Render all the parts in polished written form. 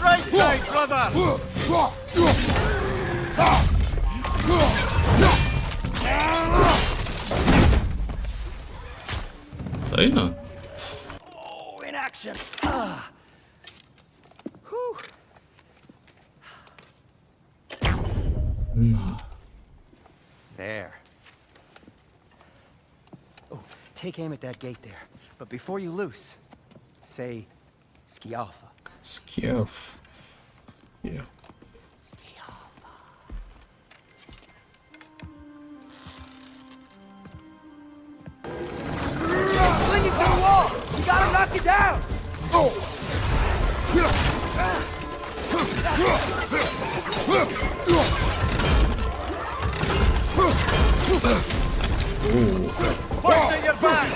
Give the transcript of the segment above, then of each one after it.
Right side, brother! Đấy nè. Oh, in action! There. Oh, take aim at that gate there. But before you loose, say Skialfa. Skiff. Yeah. Skialfa. Fling it to the wall! You gotta knock it down! Push your back!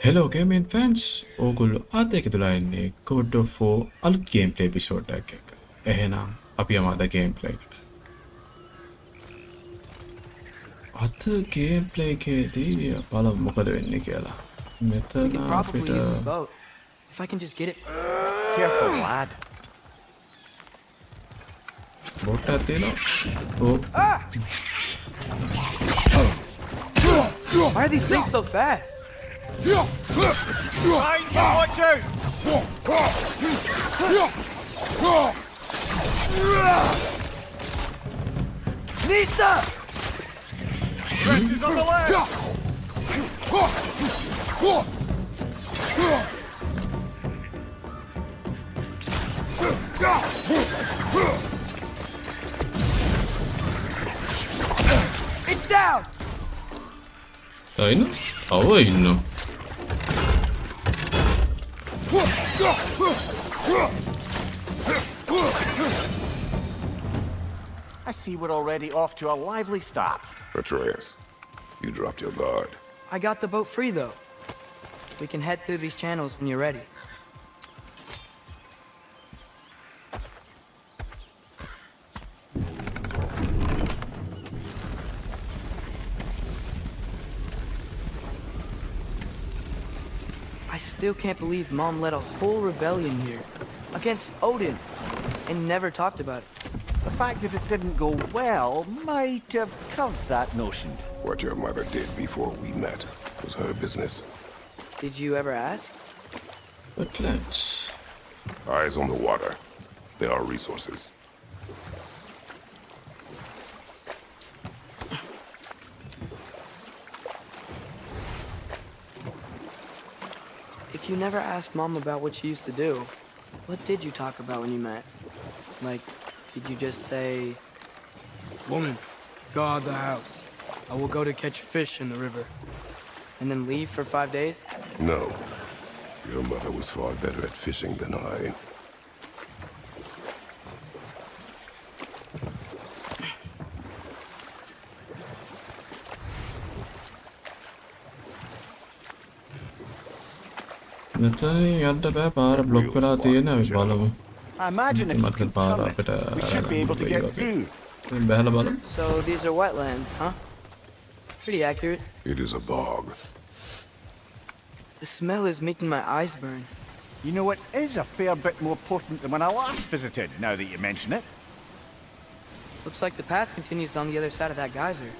Hello gaming fans. ඕගොල්ලෝ අද එකතුලා ඉන්නේ God of War අලුත් gameplay episode එකක් එක්ක. එහෙනම් අපි යමු අද gameplay එකට. අද gameplay එකේදී බලමු මොකද වෙන්නේ කියලා. මෙතන අපිට If I can just get it. Careful, lad. Boat එකක් තියෙනවා. ඕ. Why are these things so fast? Ryan, watch out! Nita! Trenches on the left! It's down! Aynen. Hava iniyor. I see we're already off to a lively start. Atreus, you dropped your guard. I got the boat free, though. We can head through these channels when you're ready. I still can't believe Mom led a whole rebellion here against Odin and never talked about it. The fact that it didn't go well might have curved that notion. What your mother did before we met was her business. Did you ever ask? Wetlands. Eyes on the water. There are resources. If you never asked Mom about what she used to do, what did you talk about when you met? Like, did you just say, "Woman, guard the house. I will go to catch fish in the river," and then leave for 5 days? No. Your mother was far better at fishing than I. මෙතන යන්න බෑ පාර block වෙලා තියෙන අපි බලමු. I imagine if we මට could පාර turn අපිට it, we should be able to get through. බහැලා බලමු. So these are wetlands, huh? Pretty accurate. It is a bog. The smell is making my eyes burn. You know, it is a fair bit more potent than when I last visited, now that you mention it. Looks like the path continues on the other side of that geyser.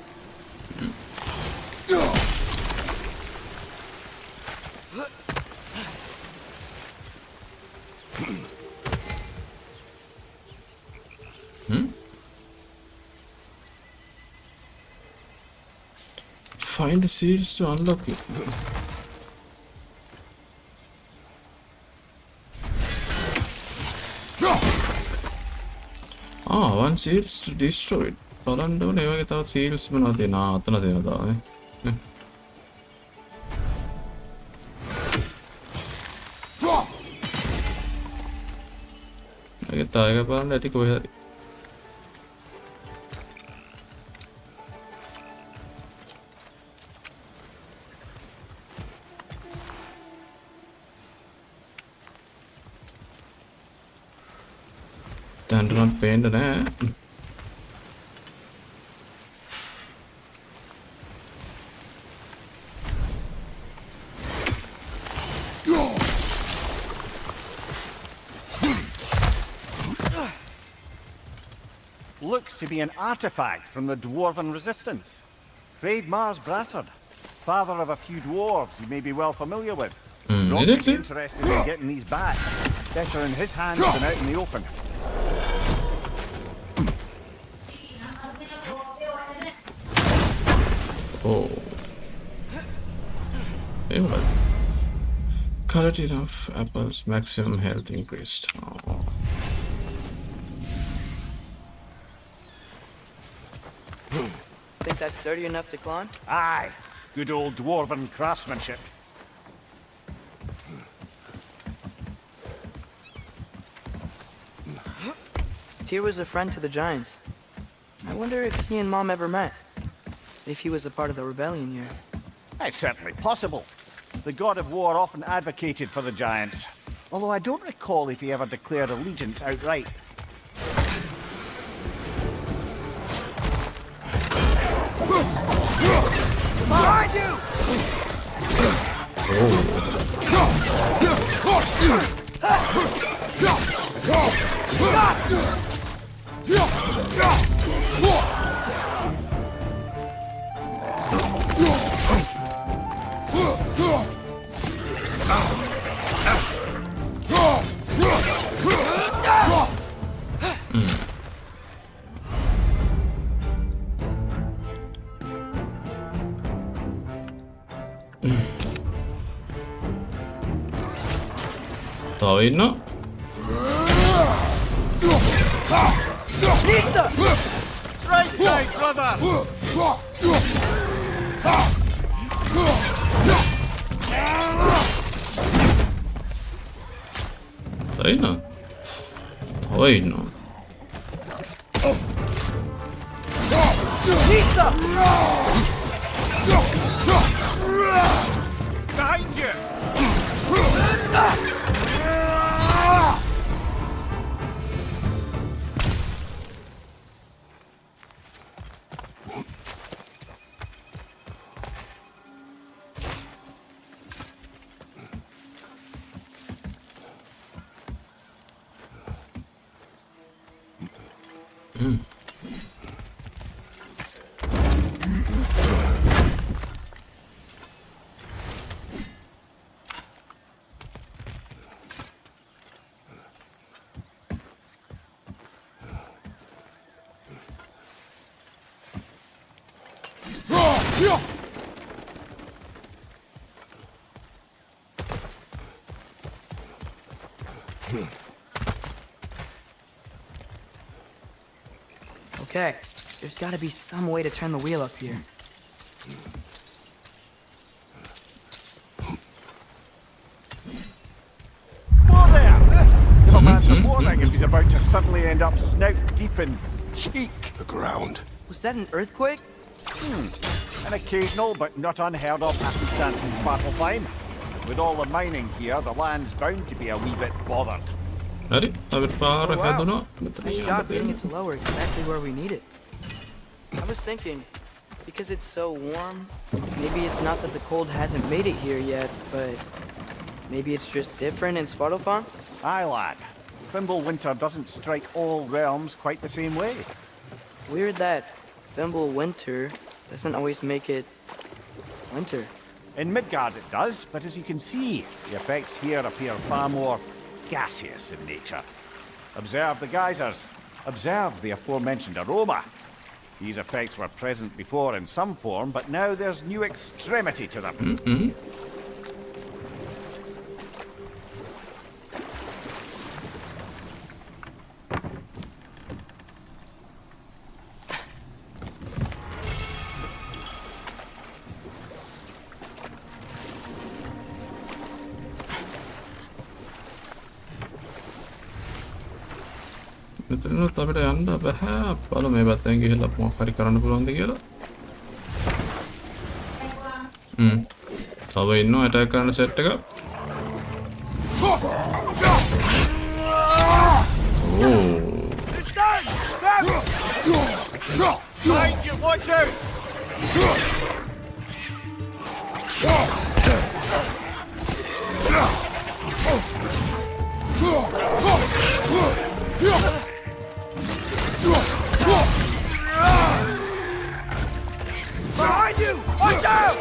Find the seals to unlock it. One seals to destroy it. බලන්න ඕනේ ඒ වගේ තව seals මොනවද තියෙනවා අතන තියෙනවා නේ. ඒක තායක බලන්න ඇති කොහේ හරි. දැන්ටනත් පේන්න නෑ. Looks to be an artifact from the dwarven resistance. Mars Brassard, father of a few dwarves you may be well familiar with. Not is it? interested in getting these back. Better in his hands than out in the open. Oh. Anyway. Quality of apples, maximum health increased. Oh. Think that's sturdy enough to climb? Aye, good old dwarven craftsmanship. Tyr was a friend to the giants. I wonder if he and Mom ever met. If he was a part of the rebellion here. It's certainly possible. The god of war often advocated for the giants, although I don't recall if he ever declared allegiance outright. Behind you! තව ඉන්නවා. Right side, brother! තව ඉන්නවා. තව ඉන්නවා. Behind you! Okay, there's gotta be some way to turn the wheel up here. Whoa there! Give a man some warning if he's about to suddenly end up snout deep in cheek. The ground. Was that an earthquake? An occasional but not unheard of happenstance in Svartalfheim. With all the mining here, the land's bound to be a wee bit bothered. හරි. අපිට පාර Oh, wow. හැදුණා. මෙතන Nice යන්න job getting දෙන්න. it to lower exactly where we need it. I was thinking, because it's so warm, maybe it's not that the cold hasn't made it here yet, but maybe it's just different in Svartalfheim? Aye, lad. Thimble winter doesn't strike all realms quite the same way. Weird that Thimble winter doesn't always make it winter. In Midgard it does, but as you can see, the effects here appear far more gaseous in nature. Observe the geysers. Observe the aforementioned aroma. These effects were present before in some form, but now there's new extremity to them. මෙතනත් අපිට යන්න බෑ. බලමු මේ පැත්තෙන් ගිහලා මොකක් හරි කරන්න පුළුවන්ද කියලා. තව ඉන්නවා ඇටැක් කරන්න සෙට් එක. ඕ. Behind you, watch out! Behind you! Watch out!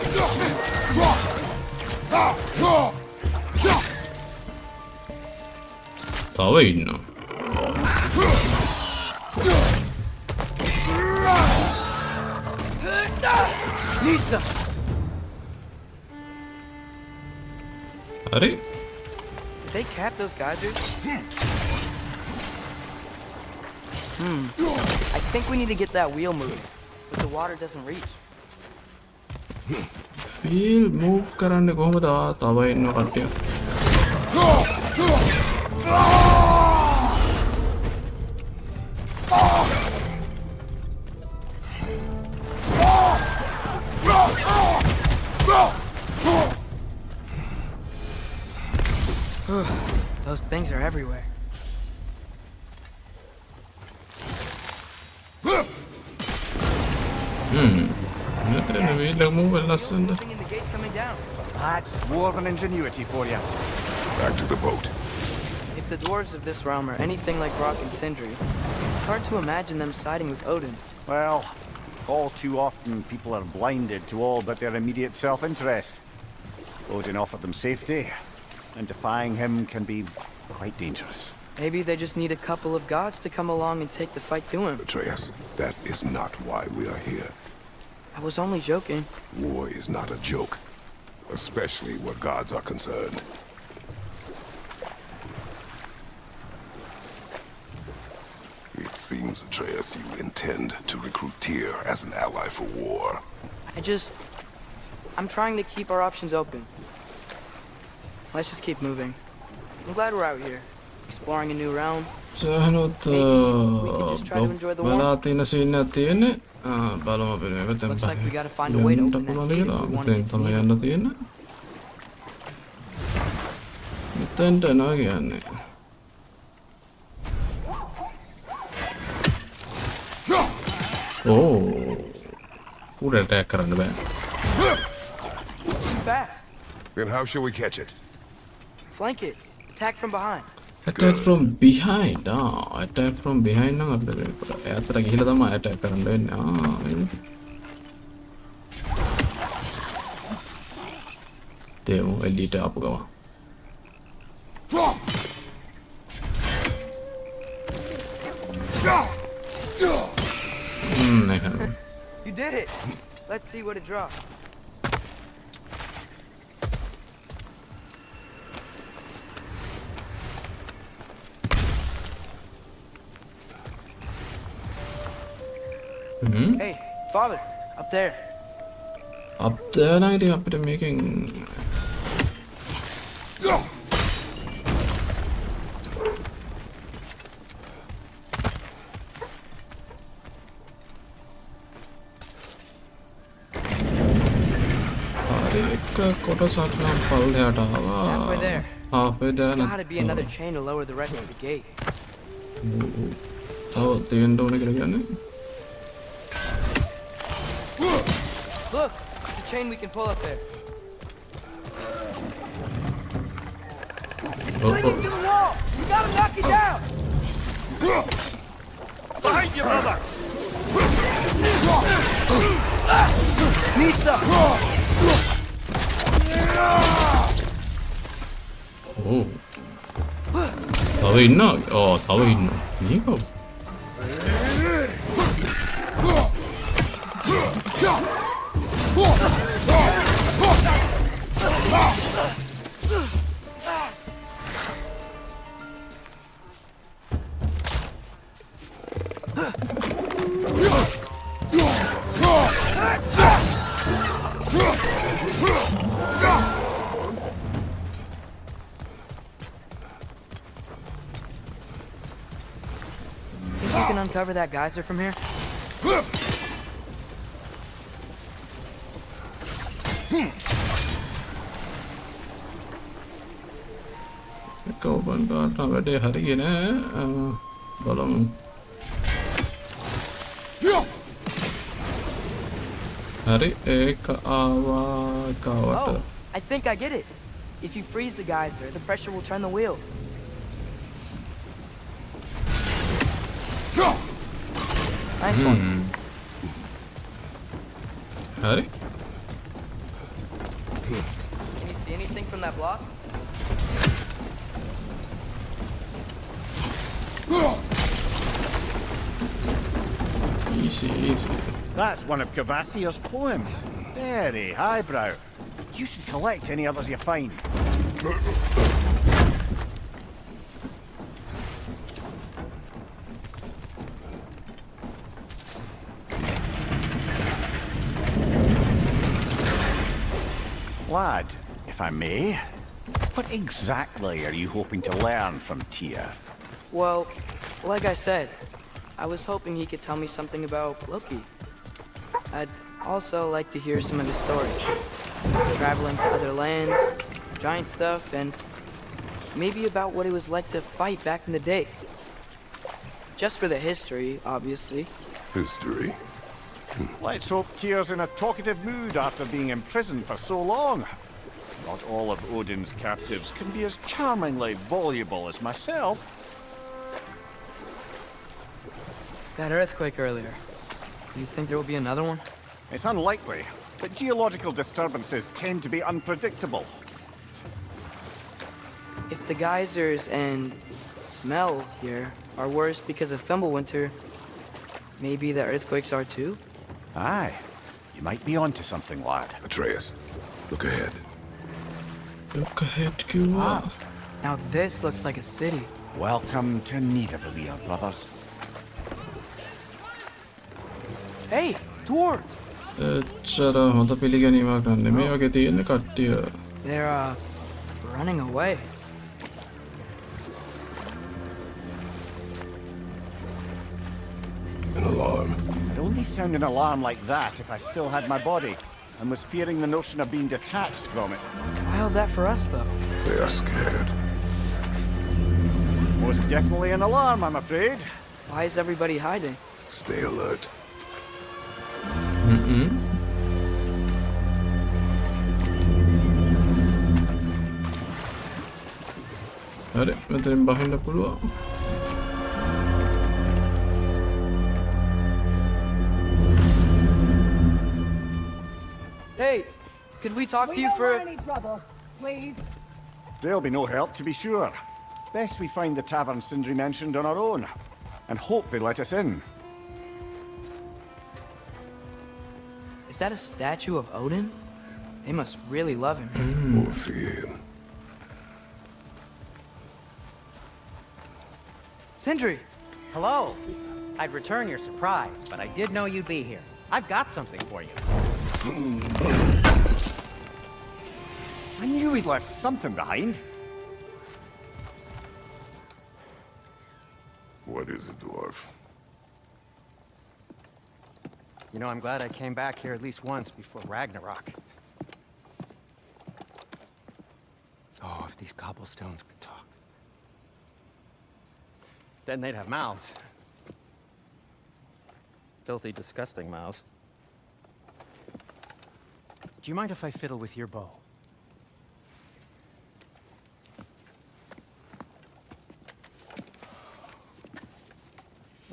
තව ඉන්නවා. Lisa! හරි. Did they cap those geysers? I think we need to get that wheel moving, but the water doesn't reach. wheel move කරන්නේ කොහොමද? තව ඉන්නවා කට්ටිය. Those things are everywhere. මෙතන wheel එක move වෙලා ලස්සනද? Moving in the gate coming down. That's dwarven ingenuity for you. Back to the boat. If the dwarves of this realm are anything like Rock and Sindri, it's hard to imagine them siding with Odin. Well, all too often people are blinded to all but their immediate self-interest. Odin offered them safety, and defying him can be quite dangerous. Maybe they just need a couple of gods to come along and take the fight to him. Atreus, that is not why we are here. I was only joking. War is not a joke, especially where gods are concerned. It seems, Atreus, you intend to recruit Tyr as an ally for war. I'm trying to keep our options open. Let's just keep moving. I'm glad we're out here, exploring a new realm. සහනොත් බලා තියෙන scene එකක් තියෙන්නේ. බලමු අපි මෙතෙන් Looks like we gotta find a way to open that gate if we want to මෙතෙන් තමයි continue. යන්න තියෙන්නේ. මෙතෙන්ට යනවා කියන්නේ. උඩ attack කරන්න බෑ. Too fast. Then how shall we catch it? Flank it. Attack from behind. Attack from behind. Attack from behind නම් අපිට ඈතට ගිහිලා තමයි attack කරන්න වෙන්නේ. දෙමු එළියට ආපු ගම. You did it. Let's see what it drops. Hey, father, up there. Up there නම් ඉතින් අපිට මේකෙන් කොටසක් නම් පල්ලෙහාට ආවා. Halfway there. Halfway there. There's gotta be another chain to lower the rest of the gate. තව තියෙන්න ඕනේ කියලා කියන්නේ. Look, there's a chain we can pull up there. Cling it to the wall. You gotta knock it down. Behind you, brother! Nista. තව ඉන්නවා. තව ඉන්නවා. මේක Think you can uncover that geyser from here? කවුබන් ගාට වැඩේ හරියනේ බලමු හරි ඒක ආවට Oh, I think I get it. If you freeze the geyser, the pressure will turn the wheel. Nice one. හරි Can you see anything from that block? easy. That's one of Cavassier's poems. Very highbrow. You should collect any others you find. Lad, if I may, what exactly are you hoping to learn from Tyr? Well, like I said, I was hoping he could tell me something about Loki. I'd also like to hear some of his stories. Traveling to other lands, giant stuff, and maybe about what it was like to fight back in the day. Just for the history, obviously. History. Let's hope Tyr's in a talkative mood after being imprisoned for so long. Not all of Odin's captives can be as charmingly voluble as myself. That earthquake earlier. You think there will be another one? It's unlikely, but geological disturbances tend to be unpredictable. If the geysers and smell here are worse because of Fimbulwinter, maybe the earthquakes are too? Aye, you might be onto something, lad. Atreus, look ahead. look ahead කිව්වා Now this looks like a city. Welcome to Nidavellir, brothers. Hey, dwarves! එච්චර හොඳ පිළිගැනීමක් ගන්න මේ වගේ තියෙන කට්ටිය They're, running away. An alarm. I'd only sound an alarm like that if I still had my body and was fearing the notion of being detached from it. Why all that for us, though? They are scared. Most definitely an alarm, I'm afraid. Why is everybody hiding? Stay alert. හරි මෙතනින් බහින්න පුළුවන් Hey, could we talk to you for... any trouble, please. There'll be no help, to be sure. Best we find the tavern Sindri mentioned on our own, and hope they let us in. Is that a statue of Odin? They must really love him. Or fear him. Sindri! Hello. I'd return your surprise, but I did know you'd be here. I've got something for you. I knew we'd left something behind. What is it, dwarf? You know, I'm glad I came back here at least once before Ragnarok. Oh, if these cobblestones could talk. Then they'd have mouths. Filthy, disgusting mouths. Do you mind if I fiddle with your bow?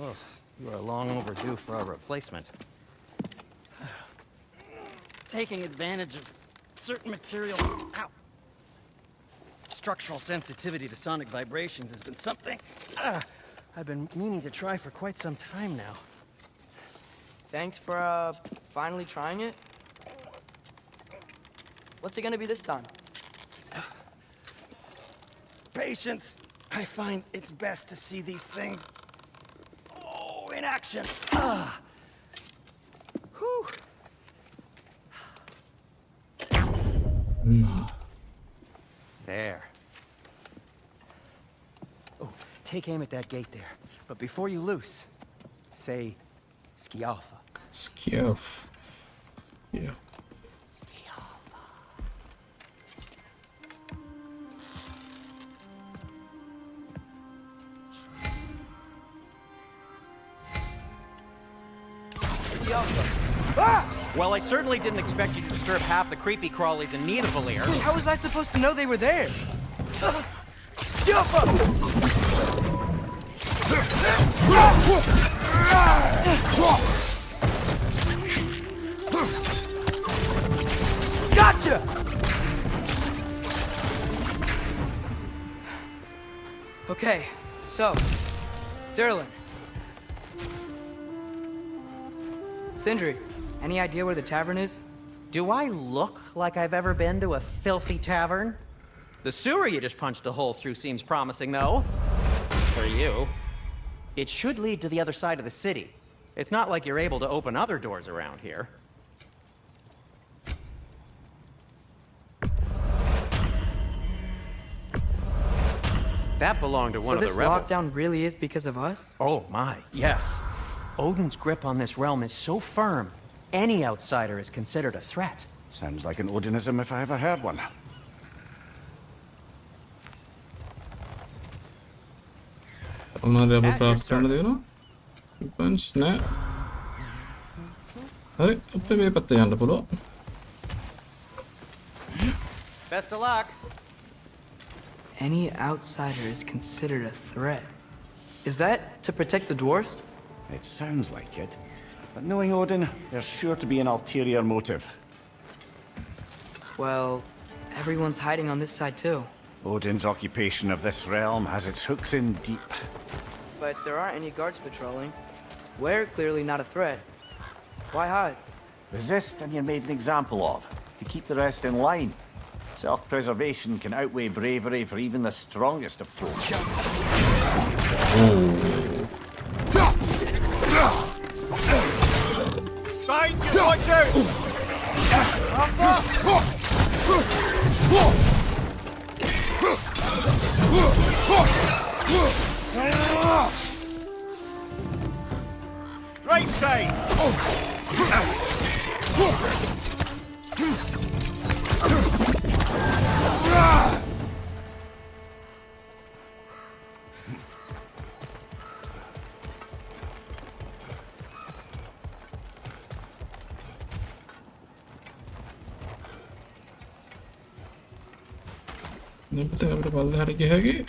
Oh, you are long overdue for a replacement. Taking advantage of certain materials. Ow! Structural sensitivity to sonic vibrations has been something I've been meaning to try for quite some time now. Thanks for, finally trying it. What's it gonna be this time? Patience. I find it's best to see these things, in action. Whew. There. Oh, take aim at that gate there. But before you loose, say, Skialfa. Skiff. Yeah. Skialfa. Yo. Ah! Well, I certainly didn't expect you to disturb half the creepy crawlies in Nidavellir. How was I supposed to know they were there? Gotcha! Okay, so, Derlin. Sindri, any idea where the tavern is? Do I look like I've ever been to a filthy tavern? The sewer you just punched a hole through seems promising, though. For you. It should lead to the other side of the city. It's not like you're able to open other doors around here. That belonged to one of the rebels. So this lockdown really is because of us? Oh my, yes. Odin's grip on this realm is so firm, any outsider is considered a threat. Sounds like an Odinism if I ever heard one. Unravel craft करने देना punch ना अरे अब तो मेरे पत्ते जान बोलो Best of luck. Any outsider is considered a threat. Is that to protect the dwarfs? It sounds like it. But knowing Odin, there's sure to be an ulterior motive. Well, everyone's hiding on this side too. Odin's occupation of this realm has its hooks in deep. But there aren't any guards patrolling. We're clearly not a threat. Why hide? Resist and you're made an example of, to keep the rest in line. Self-preservation can outweigh bravery for even the strongest of folk. Behind you! Watch out! Right side! नहीं पता अपने बाल धार के है कि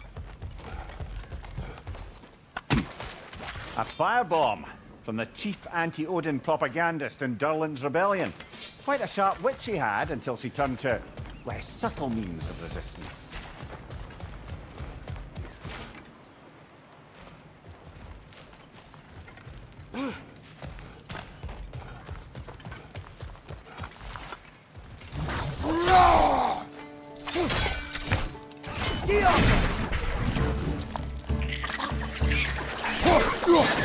A firebomb from the chief anti-Odin propagandist in Durlin's rebellion. Quite a sharp wit she had until she turned to less subtle means of resistance.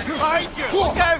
Behind you! Look out!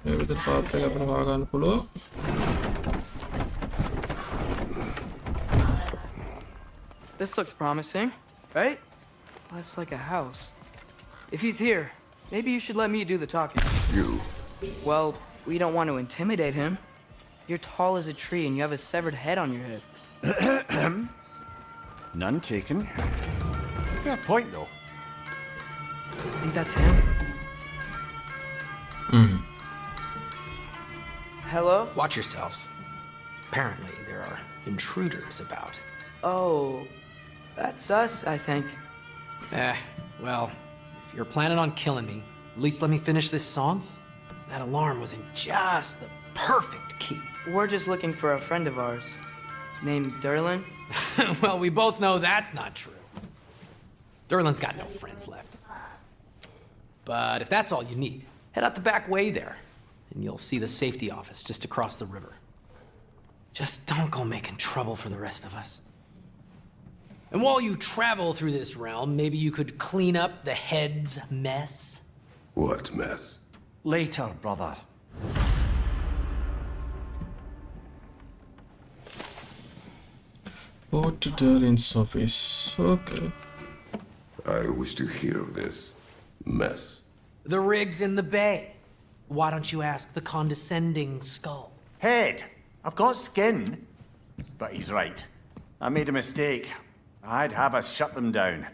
ये भी तो बात है अपने wagon पुलो This looks promising, right? That's like a house. If he's here, maybe you should let me do the talking. You. Well, we don't want to intimidate him. You're tall as a tree and you have a severed head on your head. None taken. Fair point, though. I think that's him. Hello? Watch yourselves. Apparently, there are intruders about. Oh, that's us, I think. Well, if you're planning on killing me, at least let me finish this song. That alarm was in just the perfect key. We're just looking for a friend of ours named Derlin. Well, we both know that's not true. Derlin's got no friends left. But if that's all you need, head out the back way there, and you'll see the safety office just across the river. Just don't go making trouble for the rest of us. And while you travel through this realm, maybe you could clean up the head's mess? What mess? Later, brother. Go to Derlin's office. Okay. I wish to hear of this mess. The rig's in the bay. Why don't you ask the condescending skull? Head. I've got skin. But he's right. I made a mistake. I'd have us shut them down.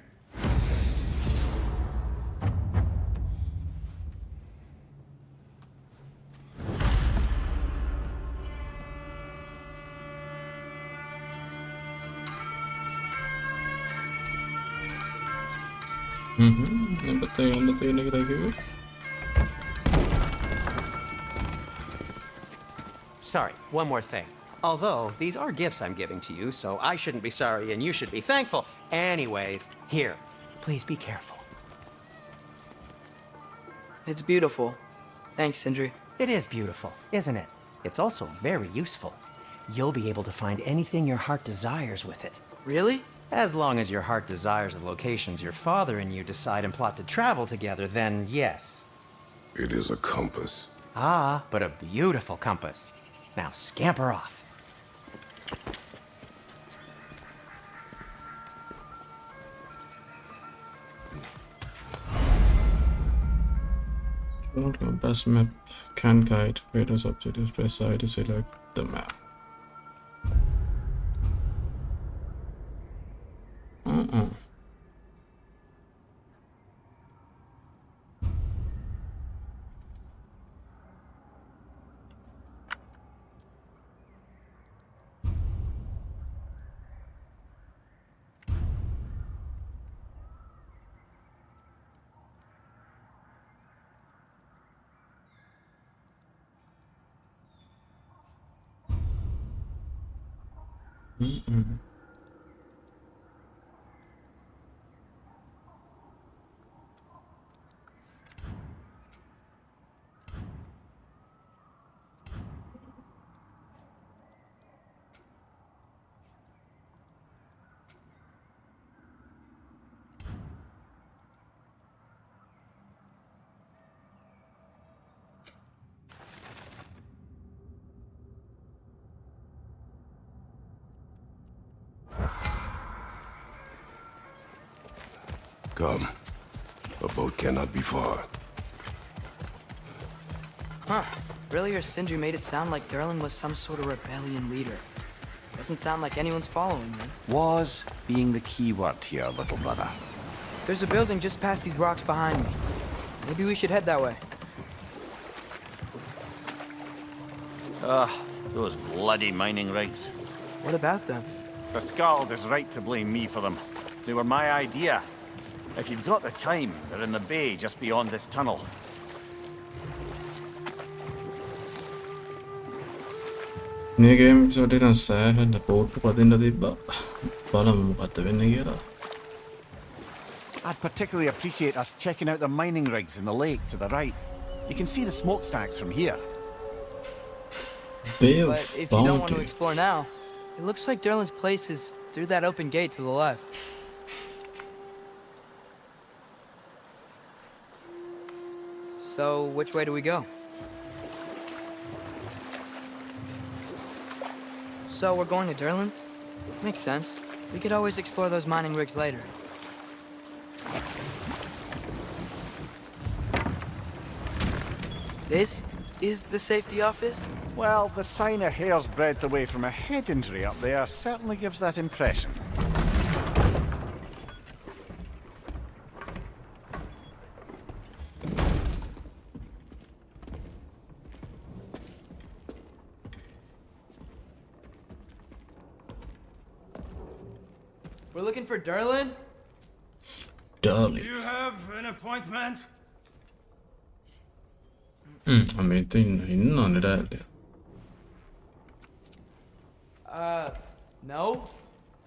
Entäpä ini kita gitu? Sorry, one more thing. Although, these are gifts I'm giving to you, so I shouldn't be sorry and you should be thankful. Anyways, here, please be careful. It's beautiful. Thanks, Sindri. It is beautiful, isn't it? It's also very useful. You'll be able to find anything your heart desires with it. Really? As long as your heart desires the locations your father and you decide and plot to travel together, then yes. It is a compass. Ah, but a beautiful compass. Now scamper off. Don't compass map can guide Kratos objectives. Press I to select the map. Come. A boat cannot be far. Huh. Earlier, Sindri made it sound like Derlin was some sort of rebellion leader. Doesn't sound like anyone's following him. Was being the key word here, little brother. There's a building just past these rocks behind me. Maybe we should head that way. Those bloody mining rigs. What about them? The Skald is right to blame me for them. They were my idea. If you've got the time, they're in the bay just beyond this tunnel. Ini game episode kan säähän boat patinda tibba. Palamu mukatta venne kiela. I'd particularly appreciate us checking out the mining rigs in the lake to the right. You can see the smokestacks from here. Bay of But if you don't want to Bounty. explore now, it looks like Derlin's place is through that open gate to the left. So, which way do we go? So, we're going to Derlin's? Makes sense. We could always explore those mining rigs later. This is the safety office? Well, the sign a hair's breadth away from a head injury up there certainly gives that impression. We're looking for Durlin? Darling. You have an appointment? സമയത്ത് ഇന്നാണ് രാവിലെ. No?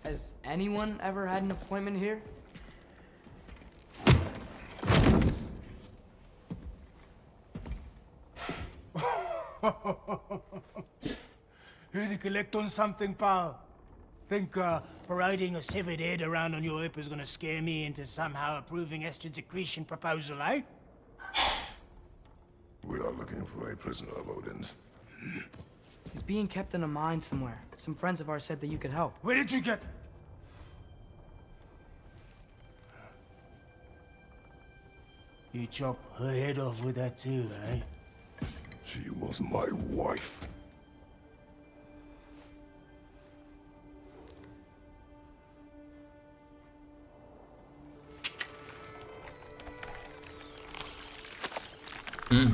Has anyone ever had an appointment here? Here to collect on something, pal? Think parading a severed head around on your hip is gonna scare me into somehow approving Estrid's accretion proposal, eh? We are looking for a prisoner of Odin's. He's being kept in a mine somewhere. Some friends of ours said that you could help. Where did you get... You chop her head off with that too, eh? She was my wife.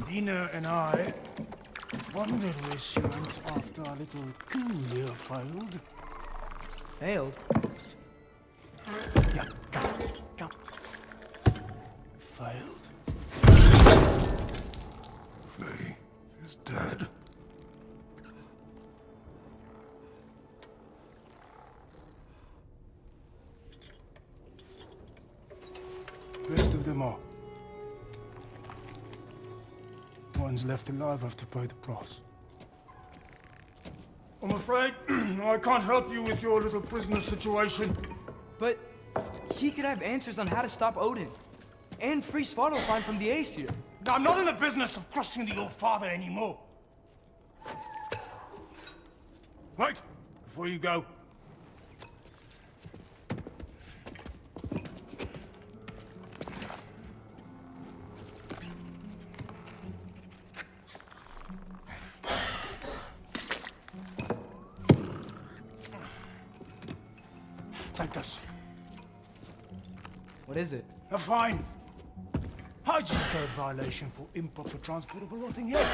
Dina and I wondered where she went after our little coup here failed. Failed? Yeah, jump. Failed. Faye is dead. Rest of them are. One's left alive have to pay the price. I'm afraid I can't help you with your little prisoner situation. But he could have answers on how to stop Odin. And free Svartalfheim from the Aesir. I'm not in the business of crossing the old father anymore. Wait, before you go. Take this. What is it? A fine. Hygiene code violation for improper transport of a rotting head.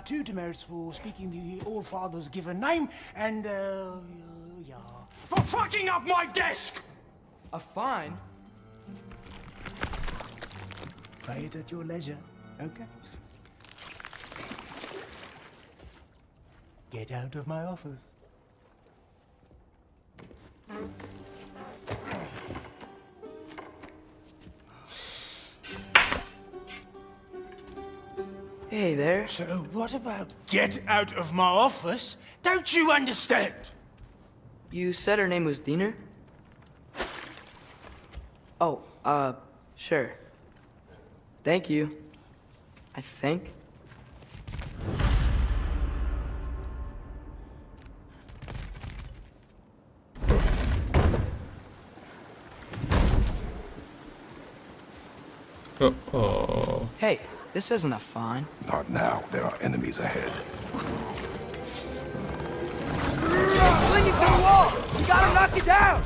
2 demerits for speaking the All-Father's given name, and, yeah. For fucking up my desk! A fine? Pay it at your leisure, okay? Get out of my office. Hey there. So what about get out of my office? Don't you understand? You said her name was Diener? Oh, sure. Thank you. I think. Uh-oh. Hey, this isn't a fine. Not now. There are enemies ahead. Leaning to the wall! You gotta knock it down!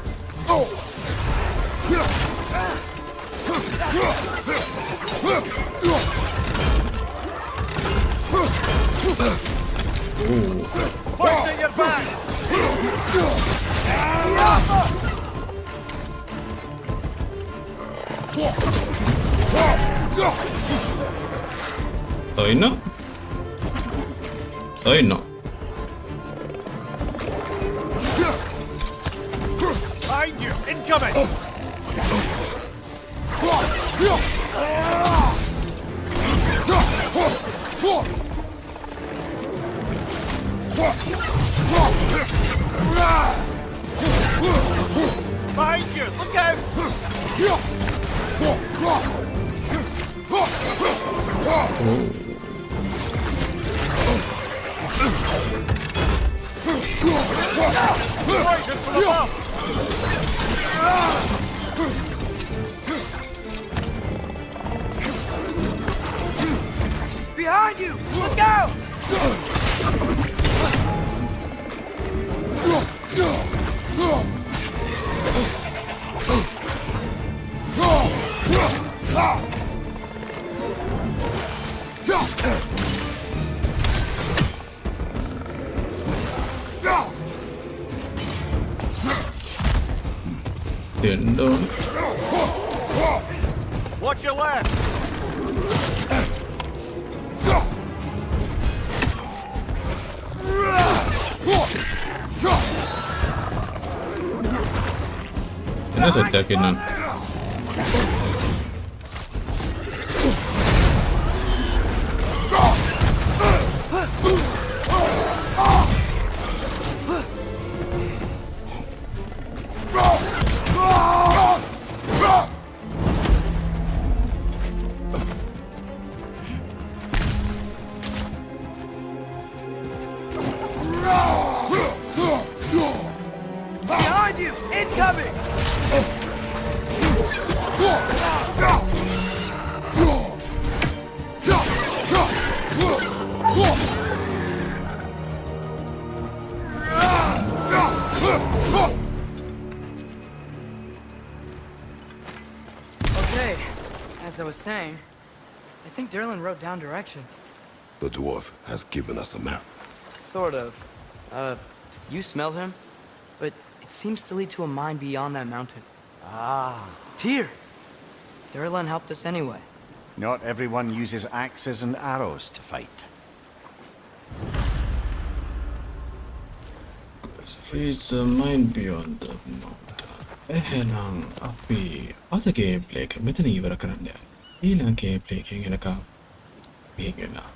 Poison your back! Toina? Toina. Behind you! Incoming! Behind you! Look out! Right, just from above! Behind you! Look out! Watch your left! Enää soittajakin on. Behind you! Incoming! Okay, as I was saying, I think Derlin wrote down directions. The dwarf has given us a map. Sort of. You smelled him? But it seems to lead to a mine beyond that mountain. Ah. Tyr! Derlin helped us anyway. Not everyone uses axes and arrows to fight. Reach the mine beyond the mountain. Ehනම් අපි අද game play එක මෙතන ඉවර කරන්න යනවා. ඊළඟ game play එකෙන් එනකම් මේක වෙනවා.